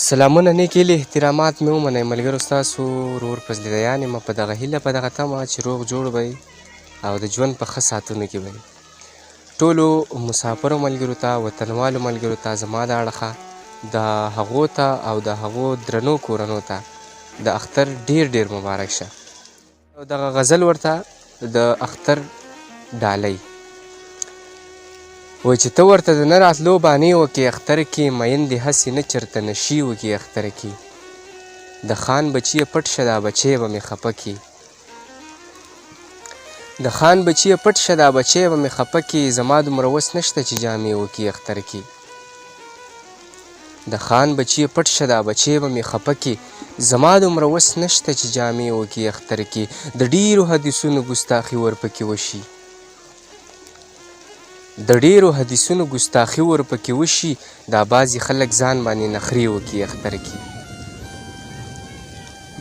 سلامونه نیکې هیلې احترامات مې ومنئ ملګرو ستاسو ورور فضلالدیان یم په دغه هیله په دغه تمه چې روغ جوړ به او د ژوند په ښه ساعتونو کې به ټولو مسافرو ملګرو ته وطنوالو ملګرو ته زما د اړخه د هغو ته او د هغو درنو کورنو ته د اختر ډیر ډیر مبارک شه. دغه غزل ورته د اختر ډالۍ وایي چې ته ورته د نه راتلو بانې وکړې اختر کې میندې هسې نه چېرته نشي وکړي اختر کې د خان بچیه پټ شه دا بچی به مې خفه کړي د خان بچیه پټ شه دا بچی به مې خفه کړي زما دومره وس نشته چې جامې وکړي اختر کې د خان بچیه پټ شه دا بچی به مې خفه کړي زما دومره وس نشته چې جامې وکړي اختر کې د ډیرو حدیثونو ګستاخي ورپکې وشي د ډیرو حدیثونو ګستاخي ورپکې وشي دا بعضې خلک ځان باندې نخرې وکړي اختر کې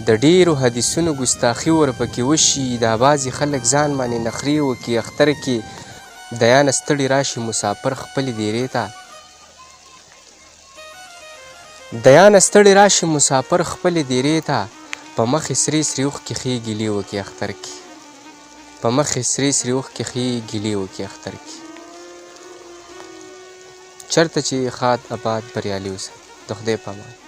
د ډیرو حدیثونو ګستاخي ورپکې وشي دا بعضې خلک ځان باندې نخرې وکړي اختر کې د یا نه ستړي راشي مسافر خپلې دیرې ته د یا نه ستړي راشي مسافر خپلې دیرې ته په مخې سرې سرې اوښکې ښې ګیلې وکړي اختر کې په مخې سرې سرې اوښکې ښې ګیلې وکړي اختر کې چرته چې ښاد آباد بریالي اوسئ د خدای په امان.